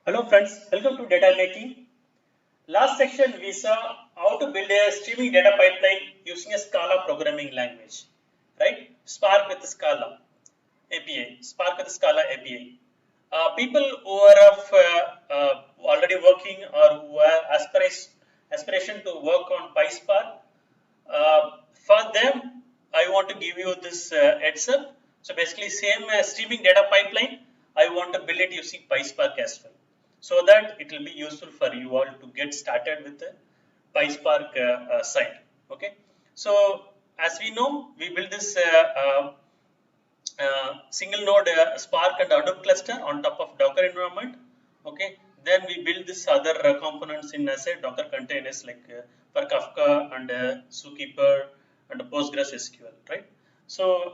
Hello friends, welcome to Data Making. Last section we saw how to build a streaming data pipeline using a Scala programming language, right? Spark with Scala API, Spark with Scala API. People who are already working or who have aspiration to work on PySpark, for them, I want to give you this heads up. So basically, same streaming data pipeline, I want to build it using PySpark as well, so that it will be useful for you all to get started with the PySpark site. Okay. So as we know, we build this single node Spark and Hadoop cluster on top of Docker environment. Okay, then we build this other components in as a Docker containers like for Kafka and Zookeeper and Postgres SQL, right? So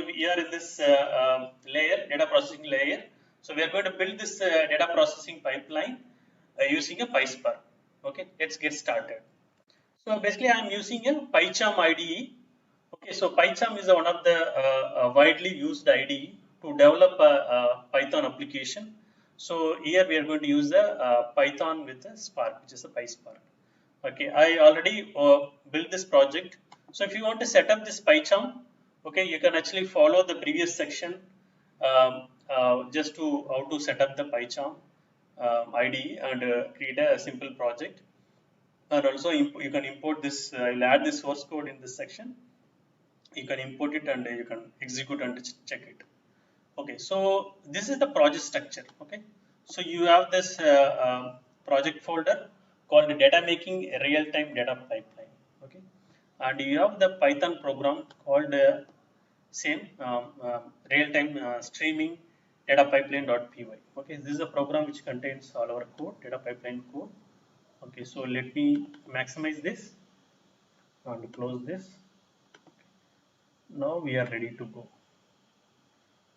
we are in this layer, data processing layer. So we are going to build this data processing pipeline using a PySpark. Okay, let's get started. So basically, I am using a PyCharm IDE. Okay, so PyCharm is one of the widely used IDE to develop a Python application. So here we are going to use the Python with the Spark, which is a PySpark. Okay, I already built this project. So if you want to set up this PyCharm, okay, you can actually follow the previous section just to how to set up the PyCharm IDE and create a simple project. And also you can import this. I'll add the source code in this section. You can import it and you can execute and check it. Okay, so this is the project structure. Okay, so you have this project folder called data making real-time data pipeline. Okay, and you have the Python program called same real-time streaming data pipeline.py. Okay, this is a program which contains all our code, data pipeline code. Okay, so let me maximize this and close this. Now we are ready to go.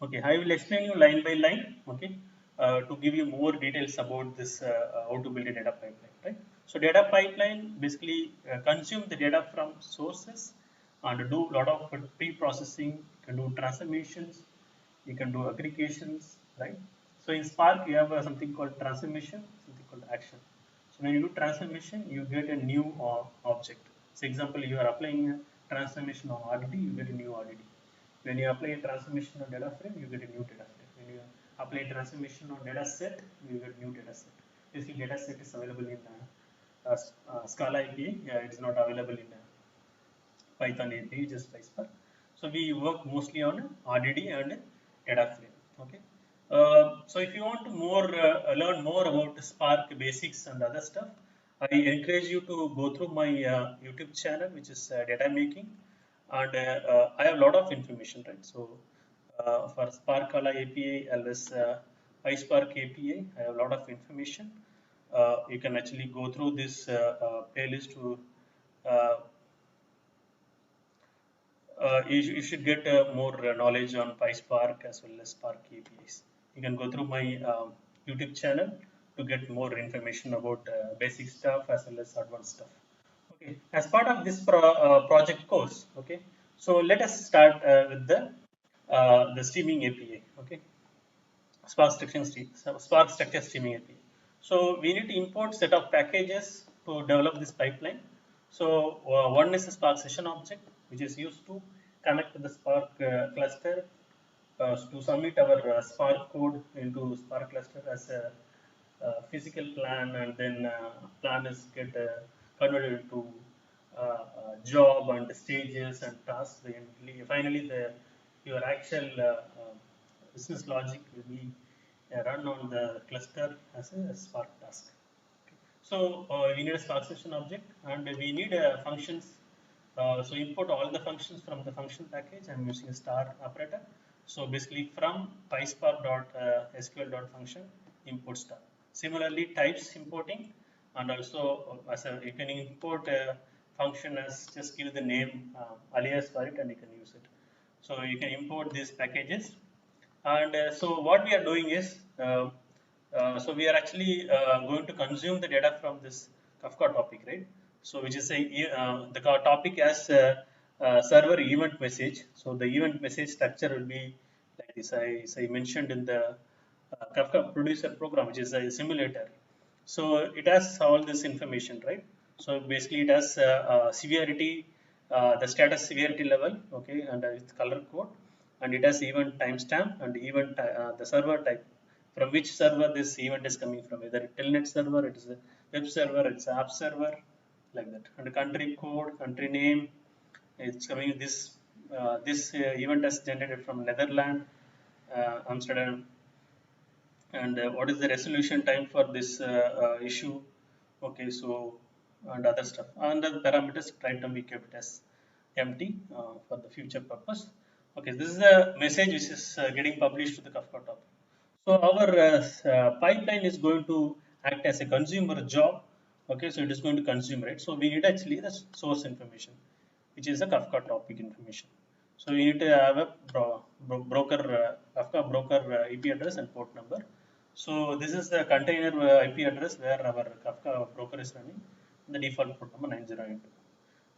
Okay, I will explain you line by line. Okay, to give you more details about this how to build a data pipeline, right? So data pipeline basically consume the data from sources and do a lot of pre-processing. You can do transformations, you can do aggregations, right? So in Spark you have something called transformation, something called action. So when you do transformation, you get a new object. So example, you are applying a transformation on RDD, you get a new RDD. When you apply a transformation on data frame, you get a new data frame. When you apply a transformation on data set, you get a new data set. You see, data set is available in Scala API. It is not available in Python API, just PySpark. So we work mostly on RDD and data frame. Okay. So if you want to learn more about Spark basics and other stuff, I encourage you to go through my YouTube channel, which is Data Making, and I have a lot of information, right? So for Spark Scala API, as well as PySpark API, I have a lot of information. You can actually go through this playlist to uh, you should get more knowledge on PySpark as well as Spark APIs. You can go through my YouTube channel to get more information about basic stuff as well as advanced stuff. Okay, as part of this project course, okay, so let us start with the streaming API. Okay, Spark structure streaming API. So we need to import set of packages to develop this pipeline. So one is a Spark session object, which is used to connect to the Spark cluster to submit our Spark code into Spark cluster as a physical plan, and then plan is get converted into job and stages and tasks. Finally, your actual business logic will be run on the cluster as a Spark task. Okay. So we need a Spark session object, and we need functions. So import all the functions from the function package. I'm using a star operator. So basically from PySpark.sql.function import star. Similarly, types importing, and also you can import a function as just give the name alias for it, and you can use it. So you can import these packages, and so what we are doing is so we are actually going to consume the data from this Kafka topic, right? So which is the topic as server event message. So the event message structure will be like this. I mentioned in the Kafka producer program, which is a simulator. So it has all this information, right? So basically, it has severity, the status severity level, okay, and with color code, and it has event timestamp and event the server type, from which server this event is coming from, either a telnet server, it is a web server, it's an app server, like that, and the country code, country name, it's coming this event is generated from Netherlands, Amsterdam, and what is the resolution time for this issue. Okay, so and other stuff, and the parameters right now we kept as empty for the future purpose. Okay, this is the message which is getting published to the Kafka top. So our pipeline is going to act as a consumer job. Okay, so it is going to consume, right? So we need actually the source information, which is a Kafka topic information. So we need to have a broker, Kafka broker IP address and port number. So this is the container IP address where our Kafka broker is running. The default port number 9082.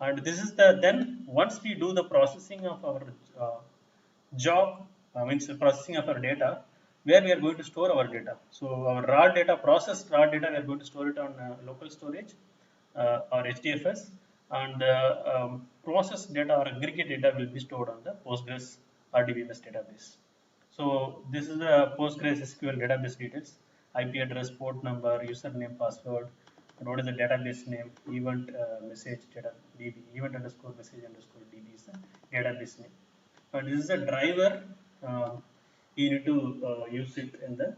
And this is the then once we do the processing of our job, means the processing of our data, where we are going to store our data. So our raw data, processed raw data, we are going to store it on local storage or HDFS, and processed data or aggregate data will be stored on the Postgres RDBMS database. So this is the Postgres SQL database details: IP address, port number, username, password, and what is the database name, event message data DB, event underscore message underscore DB is the database name. And this is a driver. You need to use it in the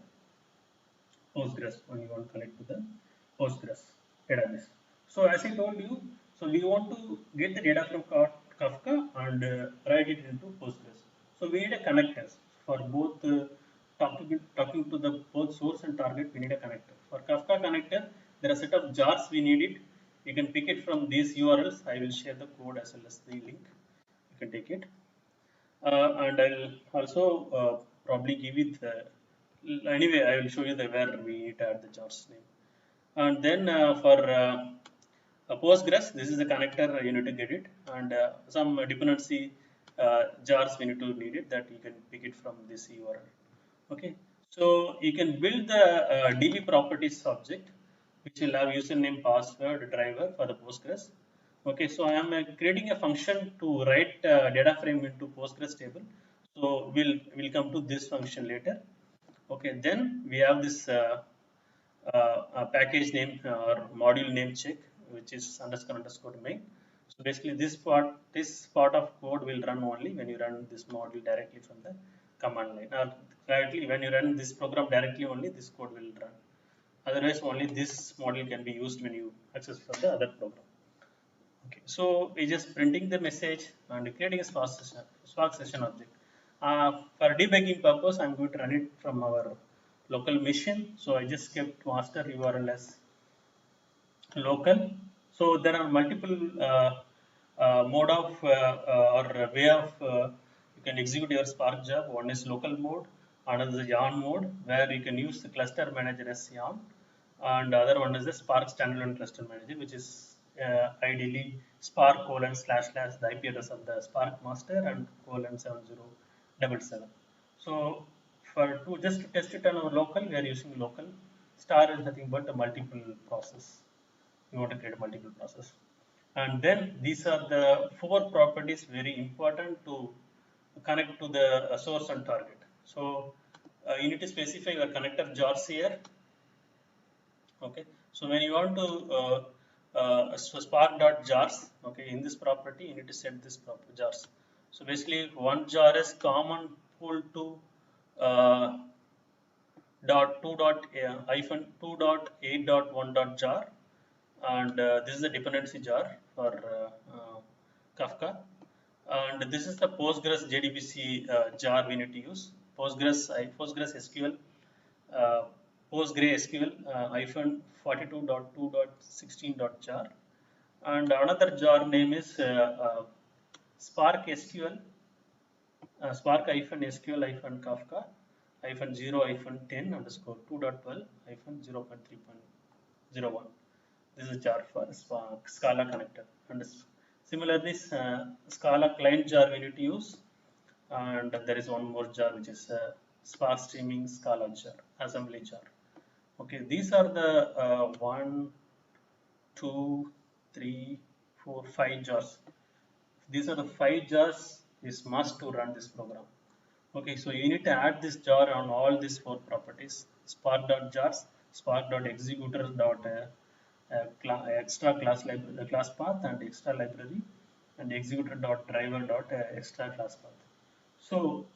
Postgres when you want to connect to the Postgres database. So as I told you, so we want to get the data from Kafka and write it into Postgres. So we need a connector for both talking to the both source and target. We need a connector. For Kafka connector, there are a set of jars we need it. You can pick it from these URLs. I will share the code as well as the link. You can take it. And I'll also probably give it anyway. I will show you the where we need to add the jars name. And then for Postgres, this is the connector you need to get it, and some dependency jars we need it, that you can pick it from this URL. Okay, so you can build the DB properties object, which will have username, password, driver for the Postgres. Okay, so I am creating a function to write data frame into Postgres table. So we'll come to this function later. Okay, then we have this package name or module name check, which is underscore underscore main. So basically, this part of code will run only when you run this module directly from the command line. Or directly when you run this program directly, only this code will run. Otherwise, only this module can be used when you access from the other program. Okay, so we just printing the message and creating a Spark session object. For debugging purpose, I'm going to run it from our local machine. So I just kept master URL as local. So there are multiple mode of or way of you can execute your Spark job. One is local mode, another is yarn mode, where you can use the cluster manager as yarn, and the other one is the Spark standalone cluster manager, which is ideally Spark colon slash slash the IP address of the Spark master and colon 7077. So just to test it on our local, we are using local. Star is nothing but a multiple process. We want to create a multiple process. And then these are the four properties very important to connect to the source and target. So you need to specify your connector jars here. Okay, so when you want to spark.jars, okay, in this property you need to set this jars. So basically one jar is common pool to dot 2 dot hyphen 2 dot 8 dot 1 dot jar, and this is the dependency jar for Kafka, and this is the Postgres JDBC jar we need to use. Postgres SQL PostgreSQL hyphen 42.2.16.jar, and another jar name is Spark SQL Spark hyphen SQL hyphen Kafka hyphen 0 hyphen 10 underscore 2.12 hyphen 0.3.01. This is a jar for Spark Scala connector, and similarly Scala client jar we need to use, and there is one more jar which is Spark streaming Scala jar. assembly jar. Okay, these are the 1, 2, 3, 4, 5 jars. These are the 5 jars is must to run this program. Okay, so you need to add this jar on all these 4 properties: spark.jars, spark.executor.extra class path and extra library, and executor.driver.extra class path. So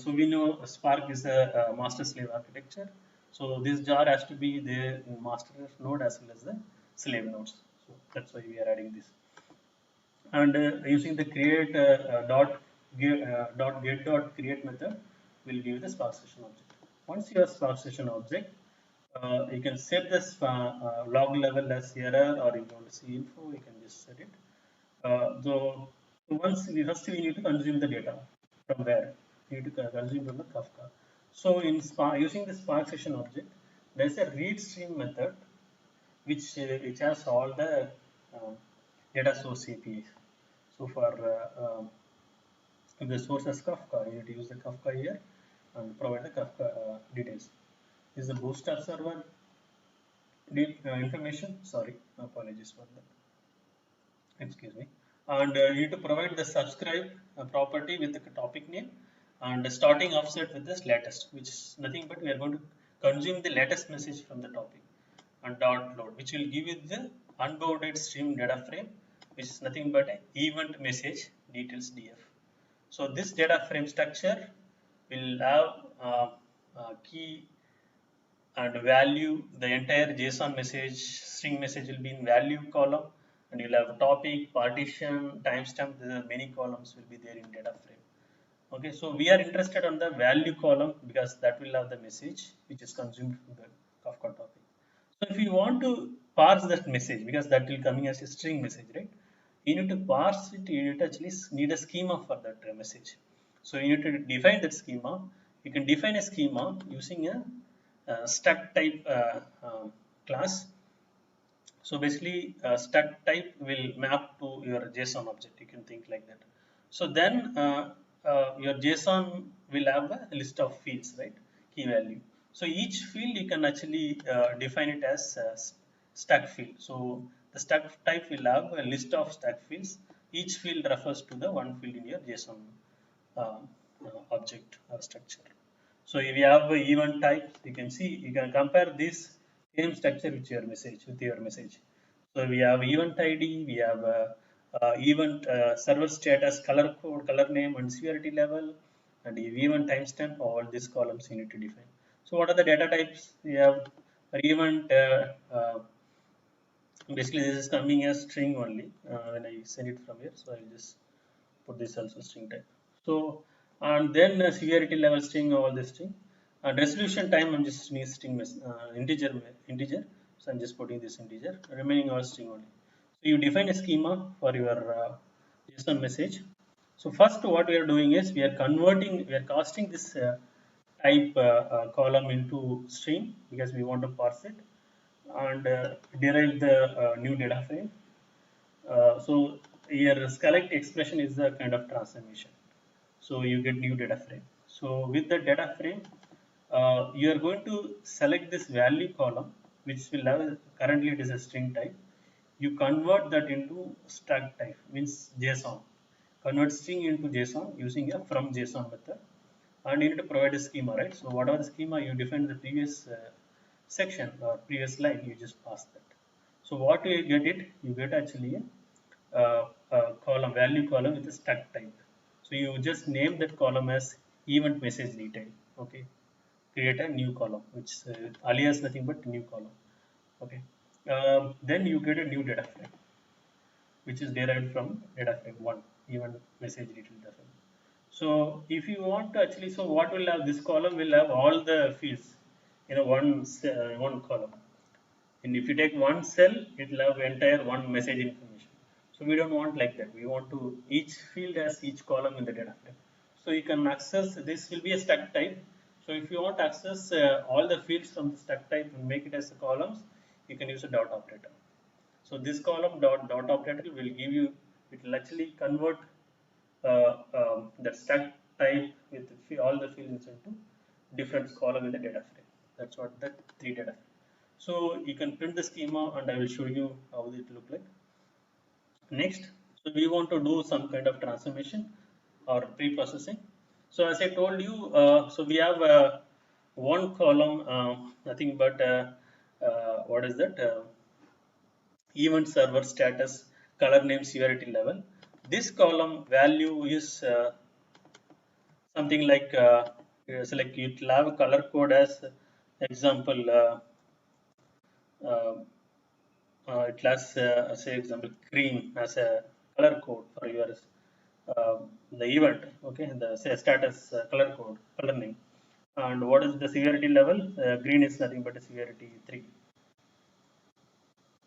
we know Spark is a master slave architecture. So this jar has to be there in master node as well as the slave nodes. So that's why we are adding this. And using the create dot create method will give you the Spark session object. Once you have Spark session object, you can set this log level as error, or if you want to see info, you can just set it. So once we first we need to consume the data from where we need to consume from the Kafka. So in Spark, using the Spark session object, there is a read stream method which has all the um, data source APIs. So for if the source is Kafka, you need to use the Kafka here and provide the Kafka details. This is the Bootstrap server information. Sorry, apologies for that. Excuse me. And you need to provide the subscribe property with the topic name and starting offset with this latest, which is nothing but we are going to consume the latest message from the topic, and dot load, which will give you the unbounded stream data frame, which is nothing but an event message details df. So this data frame structure will have key and value. The entire JSON message, string message will be in value column, and you'll have topic, partition, timestamp. There are many columns will be there in data frame. Okay, so we are interested on the value column because that will have the message which is consumed from the Kafka topic. So if you want to parse that message, because that will coming as a string message, right? You need to parse it. You need to actually need a schema for that message. So you need to define that schema. You can define a schema using a struct type class. So basically, struct type will map to your JSON object. You can think like that. So then your JSON will have a list of fields, right? Key value. So each field you can actually define it as stack field. So the stack type will have a list of stack fields. Each field refers to the one field in your JSON object structure. So if you have event type, you can see, you can compare this same structure with your message. So we have event ID, we have event server status, color code, color name, and severity level, and event timestamp. All these columns you need to define. So what are the data types? We have event. Basically, this is coming as string only when I send it from here. So I'll just put this also string type. So and then severity level string, all this string, and resolution time I'm just string integer. So I'm just putting this integer, remaining all string only. So you define a schema for your JSON message. So first what we are doing is we are casting this type column into string because we want to parse it and derive the new data frame. So your select expression is the kind of transformation. So you get new data frame. So with the data frame, you are going to select this value column, which will have currently it is a string type. You convert that into struct type, means JSON. Convert string into JSON using a from JSON method, and you need to provide a schema, right? So whatever the schema you defined the previous section or previous line, you just pass that. So what you get it? You get actually a column, value column with a struct type. So you just name that column as event message detail. Okay, create a new column, which alias nothing but new column. Okay, then you get a new data frame, which is derived from data frame one, event message detail data frame. So if you want to actually, so what will have this column will have all the fields in a one column. And if you take one cell, it will have entire one message information. So we don't want like that. We want to each field has each column in the data frame. So you can access, this will be a struct type. So if you want to access all the fields from the struct type and make it as columns, you can use a dot operator. So this column dot operator will give you, it will actually convert the struct type with all the fields into different column in the data frame. That's what the 3 data. So you can print the schema and I will show you how it look like. Next, so we want to do some kind of transformation or pre-processing. So as I told you, so we have one column, nothing but what is that? Event server status, color name, severity level. This column value is something like so like you will have a color code as example. Uh, it has say example green as a color code for your uh, the event, okay, the say status color code, color name. And what is the severity level? Green is nothing but a severity 3.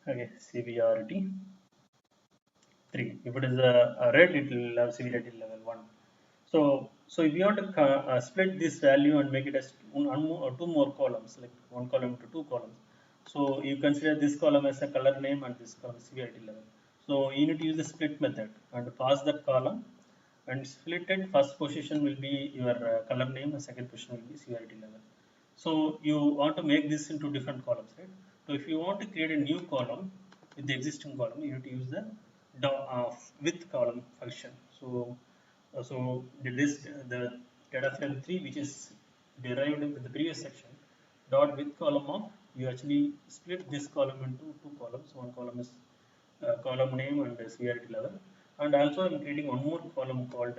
Okay, severity 3. If it is a red, it will have severity level 1. So if you want to split this value and make it as two more columns, like one column to two columns. So you consider this column as a color name and this column severity level. So you need to use the split method and pass that column and split it. First position will be your color name and second position will be severity level. So you want to make this into different columns, right? So if you want to create a new column with the existing column, you have to use the with column function. So the data frame 3, which is derived with the previous section, dot with column of, you actually split this column into two columns. One column is column name and severity level, and also I'm creating one more column called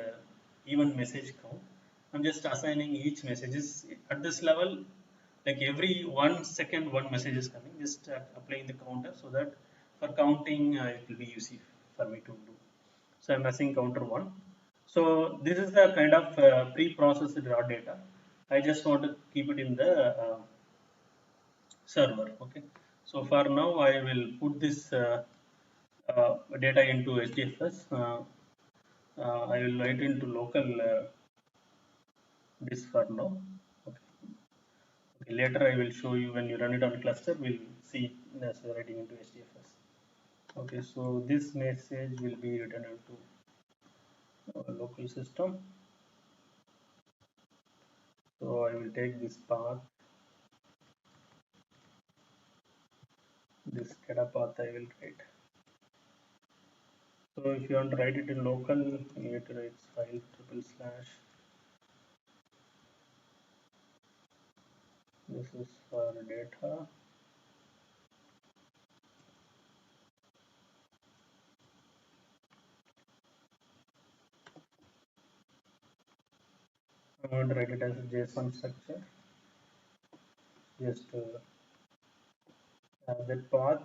event message count. I'm just assigning each messages at this level, like every 1 second one message is coming, just applying the counter so that for counting it will be easy for me to do. So I'm assigning counter 1. So this is the kind of pre-processed raw data. I just want to keep it in the server. Okay. So for now I will put this data into HDFS. I will write into local disk for now. Okay. Okay. Later I will show you when you run it on cluster. We'll see as writing into HDFS. Okay. So this message will be written into local system. So I will take this path, this data path I will write. So if you want to write it in local, you need to write file // this is for data. I'm going to write it as a JSON structure. Just have that path.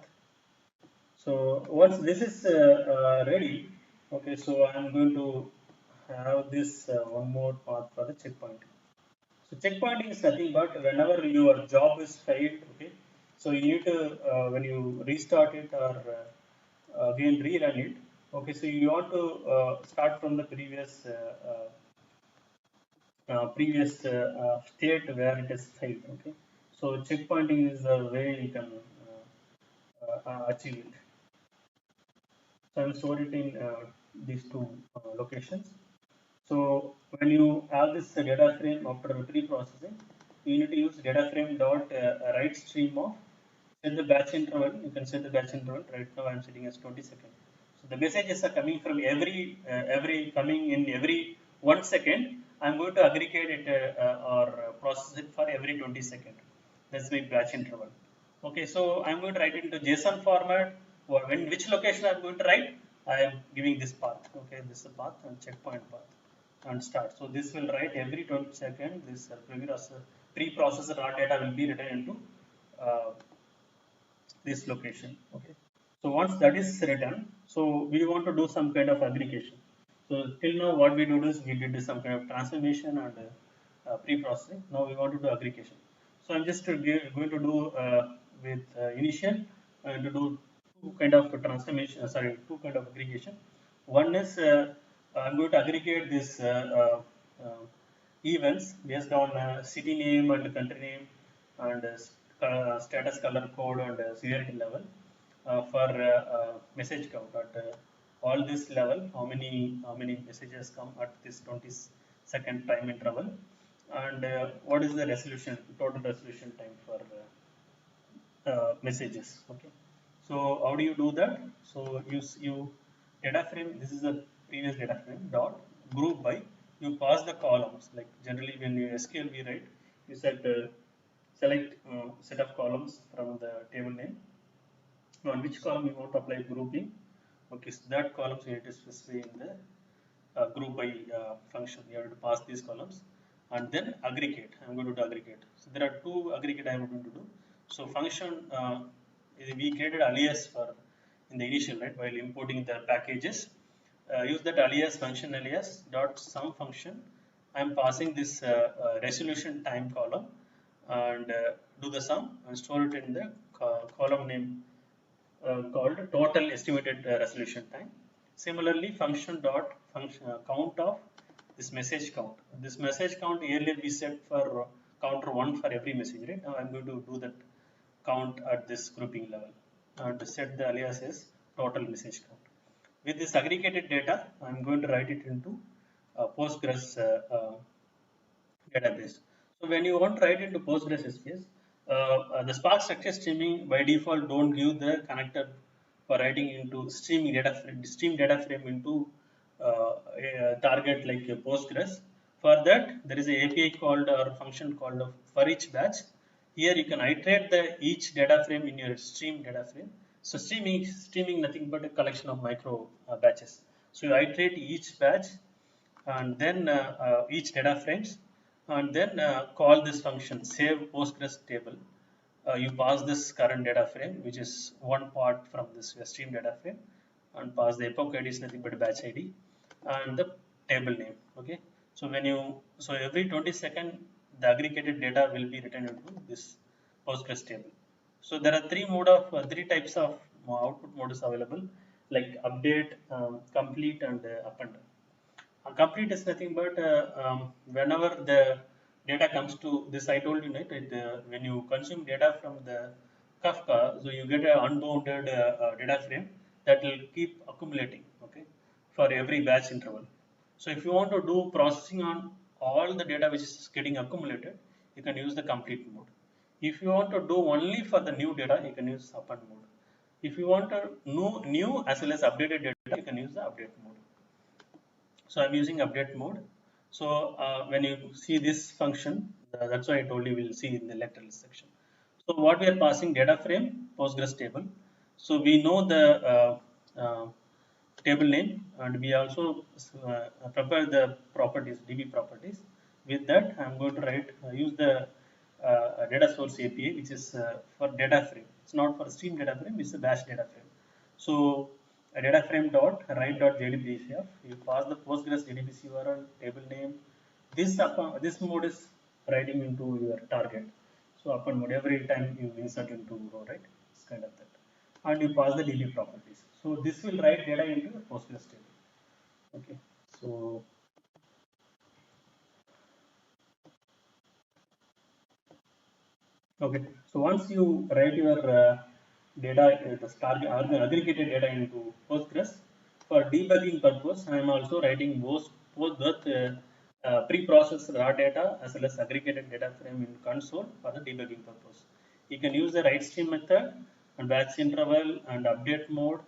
So once this is ready, okay, so I'm going to have this one more path for the checkpointing. So checkpointing is nothing but whenever your job is failed, okay, so you need to when you restart it or again rerun it, okay, so you want to start from the previous state where it is failed, okay. So checkpointing is the way you can achieve it. So I'm stored it in these two locations. So when you have this data frame after pre-processing, you need to use data frame dot write stream of, set the batch interval. You can set the batch interval. Right now I'm setting as 20 seconds. So the messages are coming from every coming in every 1 second. I'm going to aggregate it or process it for every 20 seconds. That's my batch interval. Okay, so I'm going to write it into JSON format. Or when which location I'm going to write, I am giving this path. Okay, this is the path and checkpoint path and start. So this will write every 20 seconds. This pre-processed raw data will be written into uh, this location. Okay. So once that is written, so we want to do some kind of aggregation. So till now what we do is we did some kind of transformation and pre-processing. Now we want to do aggregation. So I'm just going to do with initial and to do two kind of transformation. Two kind of aggregation. One is I'm going to aggregate this events based on city name and country name and status color code and severity level for message count at all this level, how many messages come at this 20 second time interval, and what is the total resolution time for messages. Okay, so how do you do that? So you data frame, this is the previous data frame dot group by, you pass the columns, like generally when you SQL we write, you said select set of columns from the table name, on which column you want to apply grouping. Okay, so that columns you need to specify in the group by function. You have to pass these columns and then aggregate. I'm going to do aggregate. So there are two aggregate I'm going to do. So function, we created alias for in the initial, right, while importing the packages. Use that alias function alias dot sum function. I'm passing this resolution time column and do the sum and store it in the column name called total estimated resolution time. Similarly, function dot function count of this message count. This message count earlier we set for counter 1 for every message, right? Now I'm going to do that count at this grouping level and set the alias as total message count. With this aggregated data, I'm going to write it into Postgres database. So when you want to write into Postgres SQS, the Spark structure streaming by default don't give the connector for writing into stream data frame into a target like a Postgres. For that, there is a API called or function called for each batch. Here you can iterate the each data frame in your stream data frame. So streaming nothing but a collection of micro batches. So you iterate each batch and then each data frames and then call this function save Postgres table. You pass this current data frame which is one part from this stream data frame and pass the epoch id is nothing but batch id and the table name. Okay, so when you, so every 20 seconds the aggregated data will be written into this Postgres table. So there are three types of output modes available, like update, complete and append. Complete is nothing but whenever the data comes to this, I told you, right? When you consume data from the Kafka, so you get an unbounded data frame that will keep accumulating, okay, for every batch interval. So if you want to do processing on all the data which is getting accumulated, you can use the complete mode. If you want to do only for the new data, you can use append mode. If you want to new as well as updated data, you can use the update mode. So I'm using update mode. So when you see this function, that's why I told you we'll see in the electoral section. So what we are passing data frame, Postgres table. So we know the table name and we also prepare the properties, DB properties. With that, I'm going to use the data source API, which is for data frame. It's not for stream data frame, it's a batch data frame. So a data frame dot write dot JDBCF, you pass the Postgres JDBC URL, table name. This mode is writing into your target. So upon mode, every time you insert into row, right? It's kind of that. And you pass the DB properties. So this will write data into the Postgres table. Okay. So okay. So once you write your data, aggregated data into Postgres, for debugging purpose, I am also writing both pre-processed raw data as well as aggregated data frame in console for the debugging purpose. You can use the write stream method and batch interval and update mode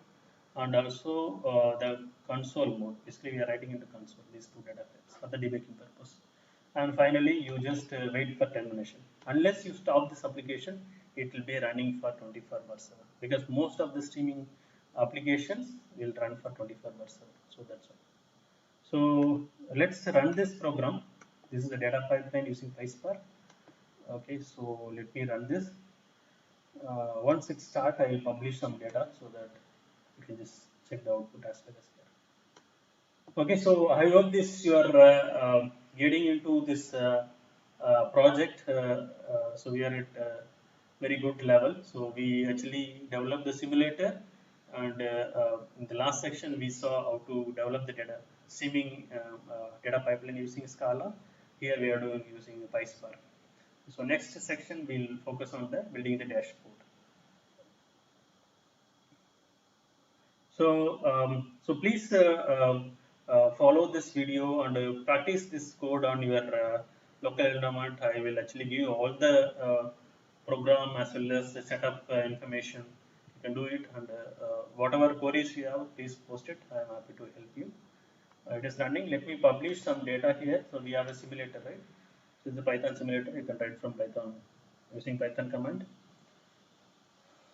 and also the console mode. Basically, we are writing into console these two data frames for the debugging purpose. And finally, you just wait for termination. Unless you stop this application, it will be running for 24 bar 7 because most of the streaming applications will run for 24 bar 7. So that's all. So let's run this program. This is the data pipeline using PySpark. Okay, so let me run this. Once it starts, I will publish some data so that you can just check the output as well as here. Okay, so I hope this you are getting into this project. So we are at very good level. So we actually developed the simulator, and in the last section we saw how to develop the data streaming data pipeline using Scala. Here we are doing using PySpark. So next section we'll focus on the building the dashboard. So please follow this video and practice this code on your local environment, I will actually give you all the program as well as the setup information. You can do it, and whatever queries you have, please post it. I am happy to help you. It is running. Let me publish some data here. So we have a simulator, right? This is the Python simulator. You can write from Python using Python command.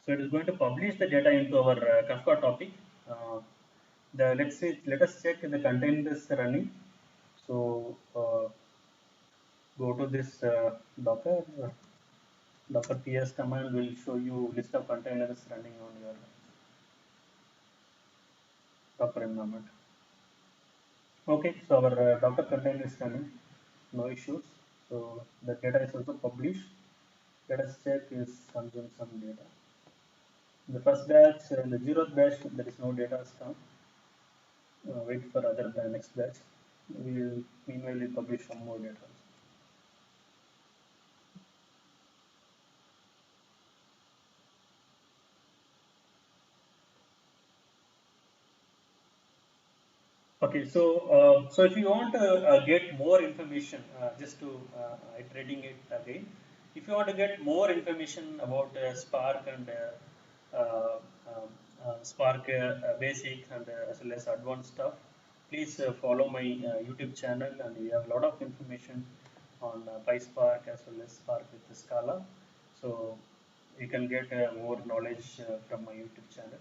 So it is going to publish the data into our Kafka topic. Let us check the containers running. So go to this Docker ps command will show you list of containers running on your Docker environment. Okay, so our Docker container is running, no issues. So the data is also published. Let us check is consume some data. The first batch, the zeroth batch, there is no data come. Wait for other next batch. We will meanwhile publish some more data. Okay, so if you want to get more information, just to iterating it again, if you want to get more information about Spark and Spark basics and as well as advanced stuff, please follow my YouTube channel, and we have a lot of information on PySpark as well as Spark with Scala. So you can get more knowledge from my YouTube channel.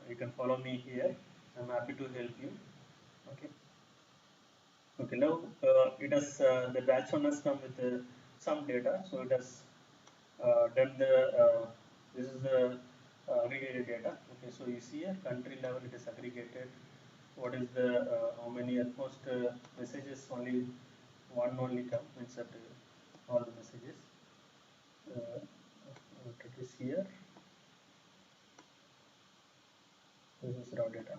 You can follow me here. I'm happy to help you. Okay. Okay. Now it has the batch one has come with some data. So it has done the this is the aggregated data. Okay. So you see here country level it is aggregated. What is the how many at most messages only one only come insert all the messages. What it is here. This is raw data.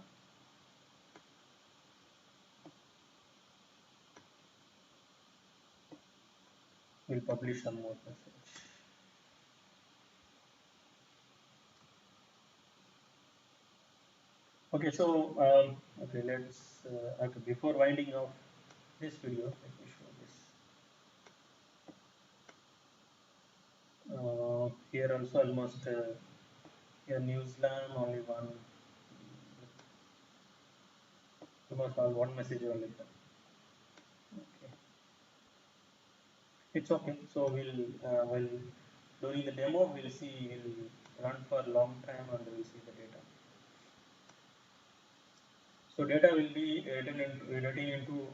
We'll publish some more message. Okay, so okay, let's okay, before winding off this video, let me show this. Here also almost here New Zealand only one, almost all one message only. Okay, it's okay. So while doing the demo, we'll see. We'll run for a long time and we'll see the data. So data will be written into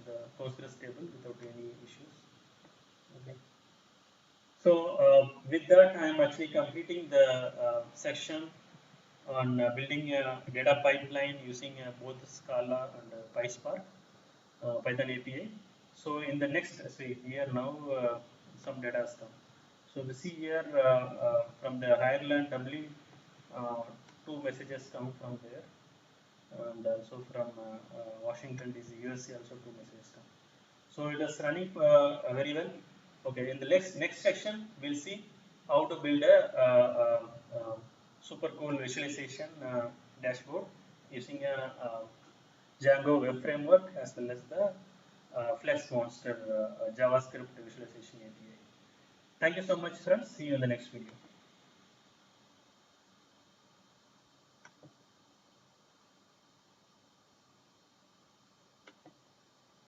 the Postgres table without any issues. Okay. So with that, I am actually completing the section on building a data pipeline using both Scala and PySpark, Python API. So in the next, see here now some data has come. So we see here from the Ireland Dublin, two messages come from there, and also from Washington DC, USA also two messages come. So it is running very well. Okay, in the next section, we'll see how to build a super cool visualization dashboard using a Django web framework as well as the Flex Monster JavaScript visualization API. Thank you so much, friends. See you in the next video.